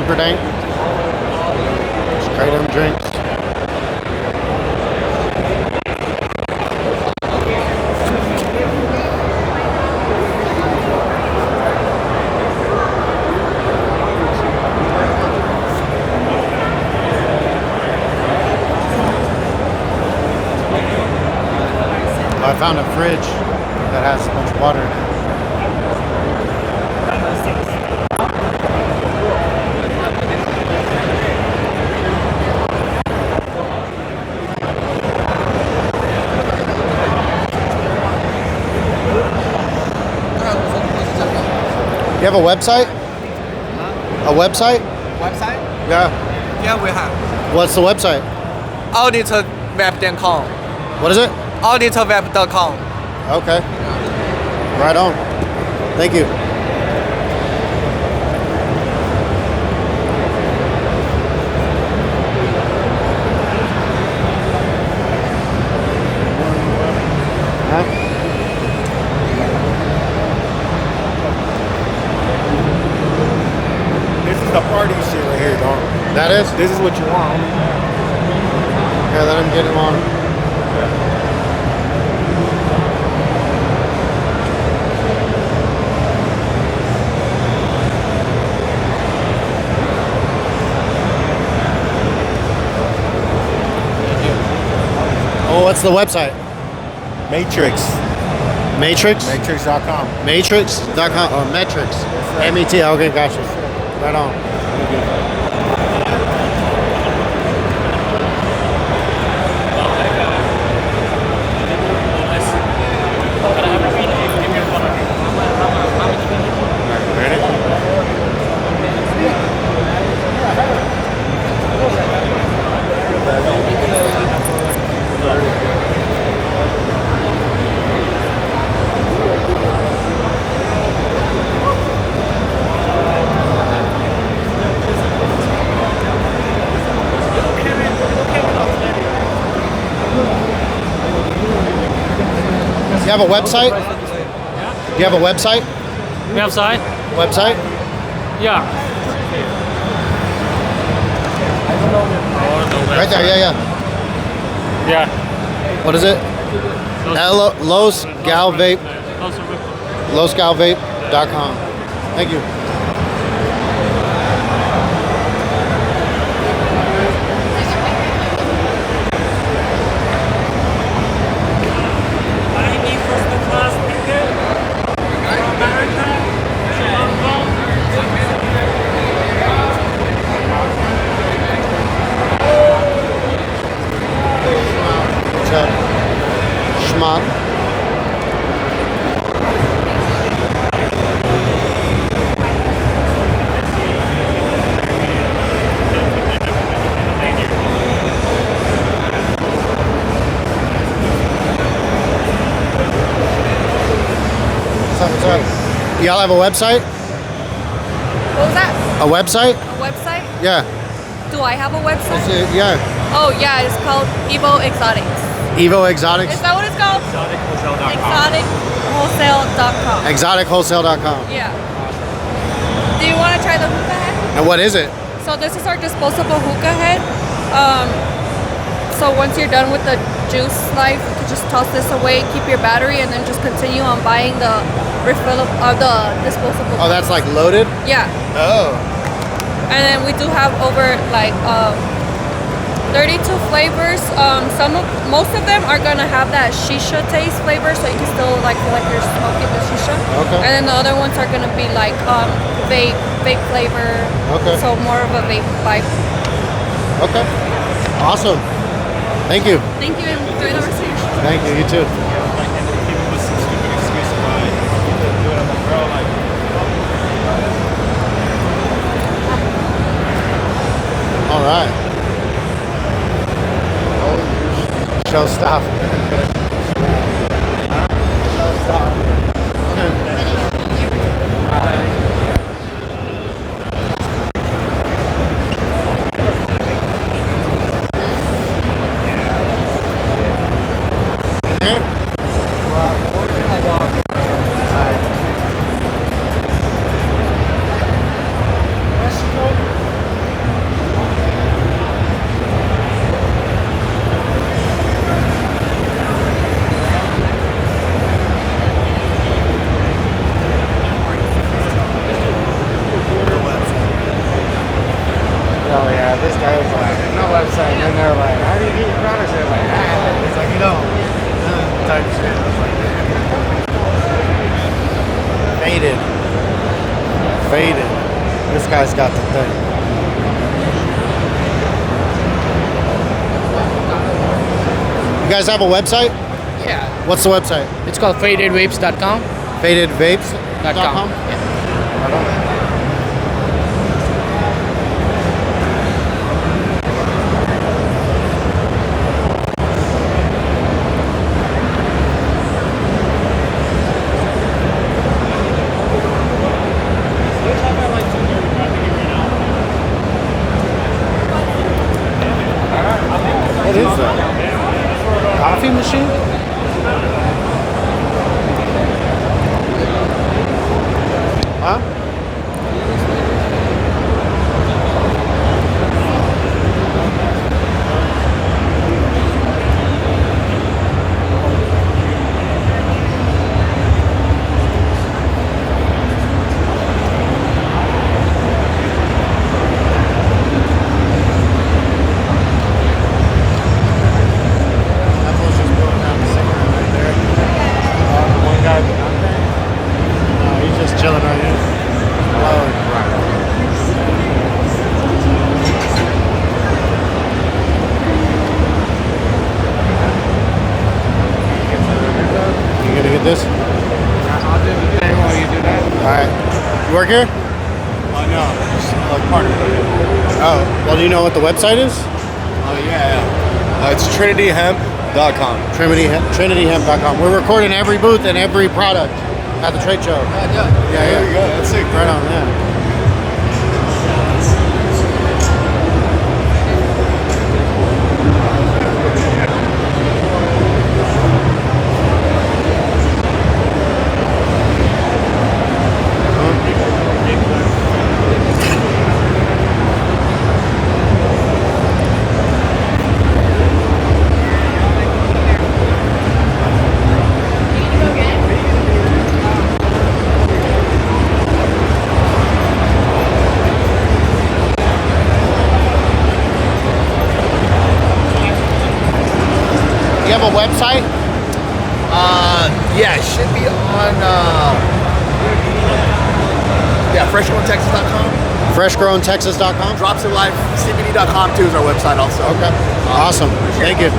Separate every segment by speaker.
Speaker 1: super dank. Straight them drinks. I found a fridge that has a bunch of water in it. You have a website? A website?
Speaker 2: Website?
Speaker 1: Yeah.
Speaker 2: Yeah, we have.
Speaker 1: What's the website?
Speaker 2: auditorweb.com.
Speaker 1: What is it?
Speaker 2: auditorweb.com.
Speaker 1: Okay. Right on. Thank you. Huh?
Speaker 3: This is the party shit right here, dog.
Speaker 1: That is?
Speaker 3: This is what you want.
Speaker 1: Here, let him get him on. Oh, what's the website?
Speaker 3: Matrix.
Speaker 1: Matrix?
Speaker 3: Matrix.com.
Speaker 1: Matrix.com or Metrics? M-E-T. Okay, gotcha. Right on. You have a website? You have a website?
Speaker 4: Website?
Speaker 1: Website?
Speaker 4: Yeah.
Speaker 1: Right there, yeah.
Speaker 4: Yeah.
Speaker 1: What is it? losgalvape.com. Thank you. Schmuck. What's up? Y'all have a website?
Speaker 5: What was that?
Speaker 1: A website?
Speaker 5: A website?
Speaker 1: Yeah.
Speaker 5: Do I have a website?
Speaker 1: Yeah.
Speaker 5: Oh yeah, it's called Evo Exotics.
Speaker 1: Evo Exotics?
Speaker 5: Is that what it's called? ExoticWholesale.com.
Speaker 1: ExoticWholesale.com.
Speaker 5: Yeah. Do you want to try the hookah head?
Speaker 1: And what is it?
Speaker 5: So this is our disposable hookah head. So once you're done with the juice life, you can just toss this away, keep your battery, and then just continue on buying the refill of the disposable.
Speaker 1: Oh, that's like loaded?
Speaker 5: Yeah.
Speaker 1: Oh.
Speaker 5: And then we do have over like 32 flavors. Most of them are gonna have that shisha taste flavor, so you can still like feel like you're smoking the shisha.
Speaker 1: Okay.
Speaker 5: And then the other ones are gonna be like vape flavor.
Speaker 1: Okay.
Speaker 5: So more of a vape vibe.
Speaker 1: Okay. Awesome. Thank you.
Speaker 5: Thank you, and enjoy the rest of your show.
Speaker 1: Thank you. You too. All right. Show stop. Show stop. faded. This guy's got the thing. You guys have a website?
Speaker 6: Yeah.
Speaker 1: What's the website?
Speaker 6: It's called fadedvapes.com.
Speaker 1: Fadedvapes.com?
Speaker 6: Yeah.
Speaker 1: Right on. What is that? Coffee machine? Huh? Chilling right here. You gonna get this?
Speaker 3: I'll do the thing while you do that.
Speaker 1: Alright. You work here?
Speaker 3: No, just like part of it.
Speaker 1: Oh. Well, do you know what the website is?
Speaker 3: Oh, yeah. It's trinityhemp.com.
Speaker 1: Trinityhemp.com. We're recording every booth and every product at the trade show.
Speaker 3: Yeah, there you go. That's sick.
Speaker 1: Right on, yeah. You have a website?
Speaker 3: Yeah, it should be on, freshgrowntexas.com.
Speaker 1: FreshGrownTexas.com?
Speaker 3: Dropsinlifecbd.com too is our website also.
Speaker 1: Okay. Awesome. Thank you.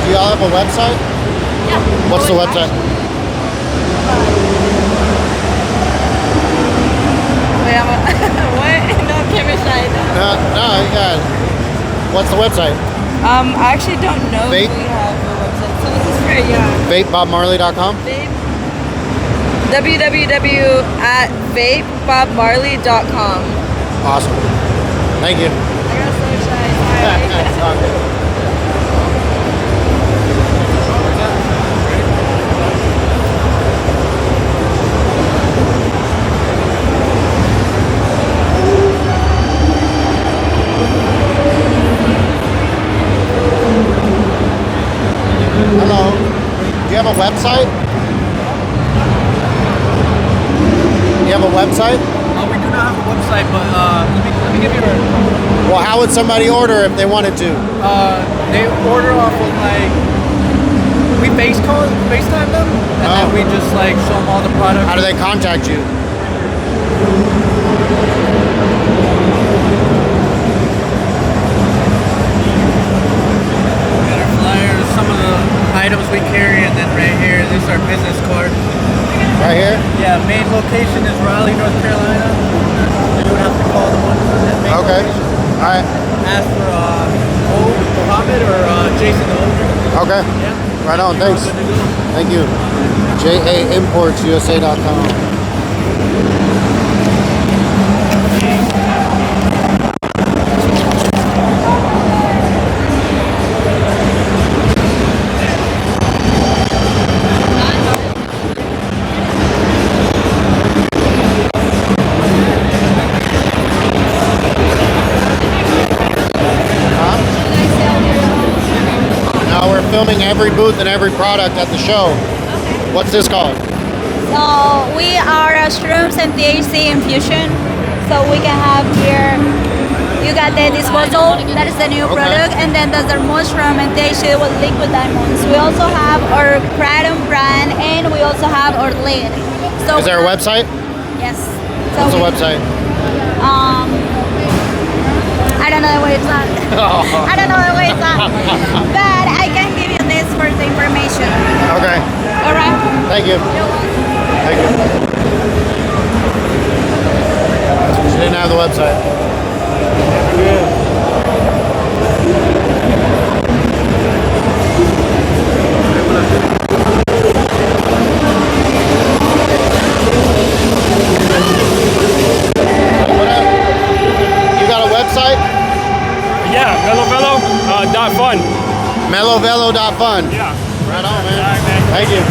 Speaker 1: Do y'all have a website?
Speaker 5: Yeah.
Speaker 1: What's the website?
Speaker 5: Wait, what? No, camera shy.
Speaker 1: No, you got it. What's the website?
Speaker 5: I actually don't know
Speaker 1: Vape?
Speaker 5: if we have a website. So this is for, yeah.
Speaker 1: VapeBobMarley.com?
Speaker 5: Vape. www.vapebobmarley.com.
Speaker 1: Awesome. Thank you.
Speaker 5: I got so shy.
Speaker 1: It's all good. Hello. Do you have a website? You have a website?
Speaker 2: We do not have a website, but let me give you a.
Speaker 1: Well, how would somebody order if they wanted to?
Speaker 2: They order off of we FaceTime them, and then we just show them all the products.
Speaker 1: How do they contact you?
Speaker 2: We got our flyers, some of the items we carry, and then right here, this is our business card.
Speaker 1: Right here?
Speaker 2: Yeah, main location is Raleigh, North Carolina. You would have to call the one at main
Speaker 1: Okay.
Speaker 2: location.
Speaker 1: All right.
Speaker 2: Ask for Mohammed or Jason the owner.
Speaker 1: Okay.
Speaker 2: Yeah.
Speaker 1: Right on.
Speaker 2: You're all
Speaker 1: Thanks.
Speaker 2: good to go.
Speaker 1: Thank you. JAImportsusa.com. filming every booth and every product at the show. What's this called?
Speaker 7: So we are a shrooms and THC infusion. So we can have here, you got the disposal, that is the new product, and then there's the mushroom and THC with liquid diamonds. We also have our Kratom brand, and we also have our lid. So
Speaker 1: Is there a website?
Speaker 7: Yes. So
Speaker 1: What's the website?
Speaker 7: I don't know the way it's at. I don't know the way it's at. But I can give you this for the information.
Speaker 1: Okay.
Speaker 7: All right.
Speaker 1: Thank you. Thank you. She didn't have the website. You got a website?
Speaker 8: Yeah, mellovello.fun.
Speaker 1: Mellovello.fun.
Speaker 8: Yeah.
Speaker 1: Right on, man.
Speaker 8: All right, man.
Speaker 1: Thank you.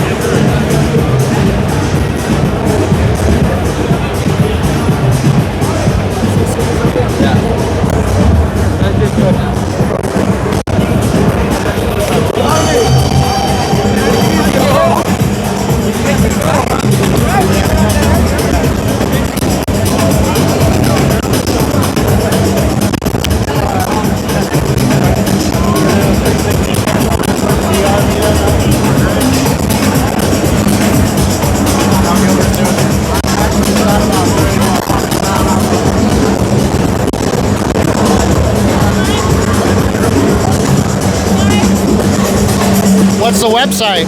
Speaker 1: What's the website?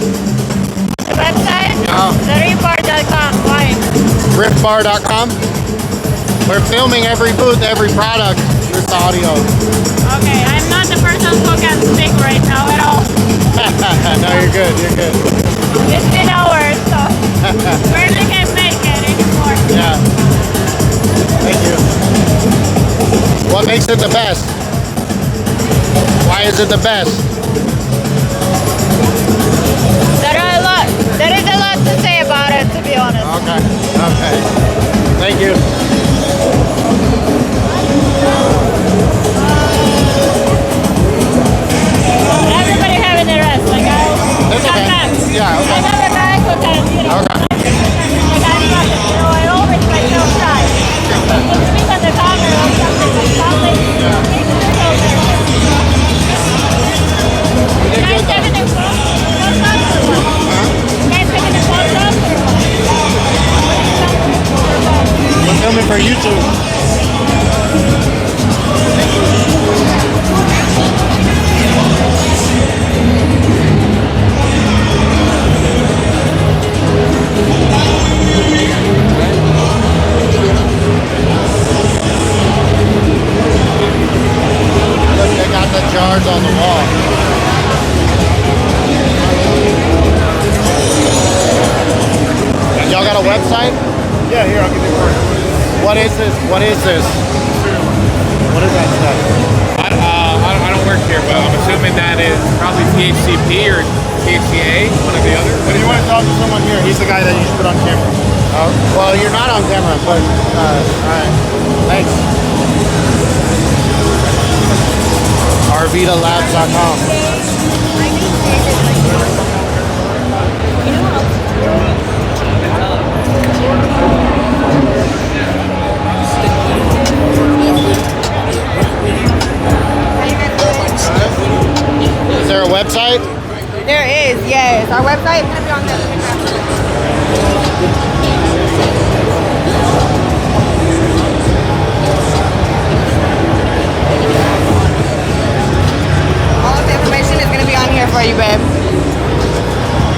Speaker 7: The website?
Speaker 1: Oh.
Speaker 7: TheRebar.com. Why?
Speaker 1: Riftbar.com. We're filming every booth, every product. Just audio.
Speaker 7: Okay, I'm not the person who can speak right now at all.
Speaker 1: No, you're good. You're good.
Speaker 7: It's been hours, so barely can make it anymore.
Speaker 1: Yeah. Thank you. What makes it the best? Why is it the best?
Speaker 7: There is a lot to say about it, to be honest.
Speaker 1: Okay. Okay. Thank you.
Speaker 7: Everybody having a rest. Like
Speaker 1: That's okay.
Speaker 7: sometimes.
Speaker 1: Yeah, okay.
Speaker 7: I know the guy who can,
Speaker 1: Okay.
Speaker 7: like I'm not, I always like no shy. To speak on the camera or something like public. You guys having a
Speaker 1: We're filming for YouTube. Look, they got the jars on the wall. Y'all got a website?
Speaker 3: Yeah, here, I'll give you a card.
Speaker 1: What is this? What is this? What is that stuff?
Speaker 6: I don't work here, but I'm assuming that is probably THCP or THCA, one or the other.
Speaker 3: But if you want to talk to someone here, he's the guy that you should put on camera.
Speaker 1: Oh, well, you're not on camera, but all right. Thanks. RVitalabs.com. Is there a website?
Speaker 7: There is, yes. Our website is going to be on there. All of the information is going to be on here for you, babe.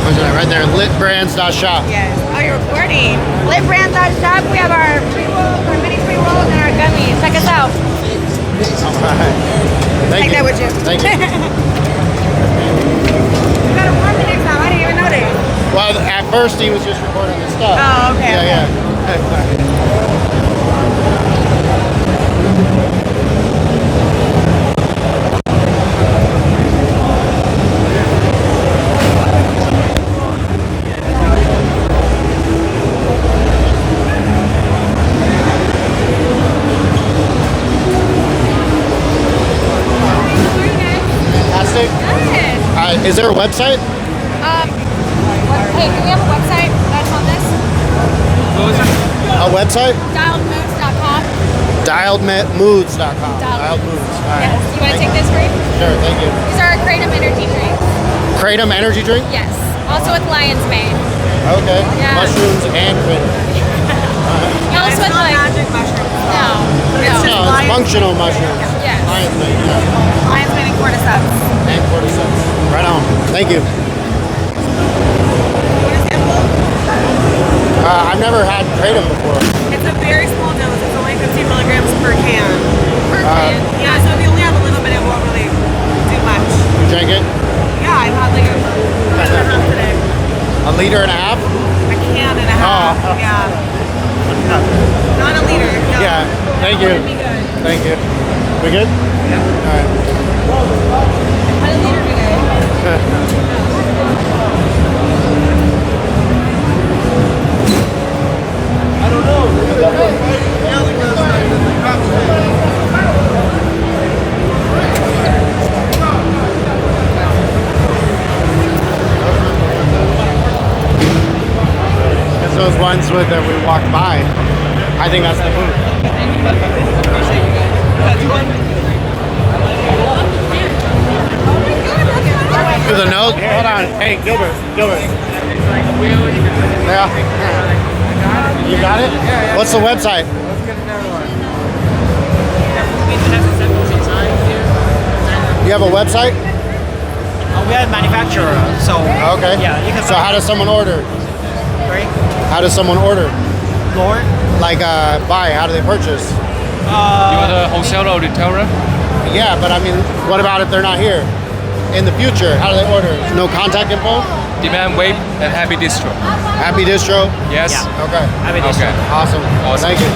Speaker 1: What's that right there? Litbrands.shop.
Speaker 7: Yes. Oh, you're recording. Litbrand.shop. We have our pre-rolls, our mini pre-rolls, and our gummies. Check us out.
Speaker 1: All right. Thank
Speaker 7: Take
Speaker 1: you.
Speaker 7: that with you.
Speaker 1: Thank you.
Speaker 7: You got a warm the next time. I didn't even notice.
Speaker 1: Well, at first he was just recording the stuff.
Speaker 7: Oh, okay.
Speaker 1: Yeah,
Speaker 7: okay.
Speaker 1: yeah. Fantastic. All right. Is there a website?
Speaker 5: Hey, do we have a website that's on this?
Speaker 1: A website?
Speaker 5: Dialedmoods.com.
Speaker 1: Dialedmoods.com. Dialed Moods. All right.
Speaker 5: Yes. You want to take this for you?
Speaker 1: Sure, thank you.
Speaker 5: These are our Kratom energy drinks.
Speaker 1: Kratom energy drink?
Speaker 5: Yes. Also with lion's mane.
Speaker 1: Okay.
Speaker 5: Yeah.
Speaker 1: Mushrooms and Kratom.
Speaker 5: Also with like
Speaker 7: magic mushrooms.
Speaker 5: no,
Speaker 7: It's
Speaker 5: no.
Speaker 1: No, it's functional mushrooms.
Speaker 5: Yes.
Speaker 1: Lion's mane, yeah.
Speaker 7: Lion's mane and cordyceps.
Speaker 1: And cordyceps. Right on. Thank you. I've never had Kratom before.
Speaker 9: It's a very small dose. It's only 15 milligrams per can.
Speaker 5: Per can.
Speaker 9: Yeah, so if you only have a little bit, it won't really do much.
Speaker 1: You drank it?
Speaker 9: Yeah, I've had like a can and a half today.
Speaker 1: A liter and a half?
Speaker 9: A can and a half.
Speaker 1: Oh.
Speaker 9: Yeah. Not a liter. No.
Speaker 1: Yeah. Thank you.
Speaker 9: Be good.
Speaker 1: Thank you. We good? Yeah. All right.
Speaker 9: Not a liter today.
Speaker 1: It's those ones with that we walked by. I think that's the booth. To the nose? Hold on. Hey, Gilbert. Yeah. You got it? What's the website? You have a website?
Speaker 2: We have a manufacturer, so
Speaker 1: Okay.
Speaker 2: yeah, you can.
Speaker 1: So how does someone order?
Speaker 2: Sorry?
Speaker 1: How does someone order?
Speaker 2: Lord.
Speaker 1: Like buy? How do they purchase?
Speaker 4: You are the wholesaler or retailer?
Speaker 1: Yeah, but I mean, what about if they're not here? In the future, how do they order? No contact info?
Speaker 4: Demand Vape and Happy Distro.
Speaker 1: Happy Distro?
Speaker 4: Yes.
Speaker 2: Yeah.
Speaker 1: Okay.
Speaker 2: I mean,
Speaker 4: Okay.
Speaker 1: Awesome.
Speaker 4: Awesome.
Speaker 1: Thank you.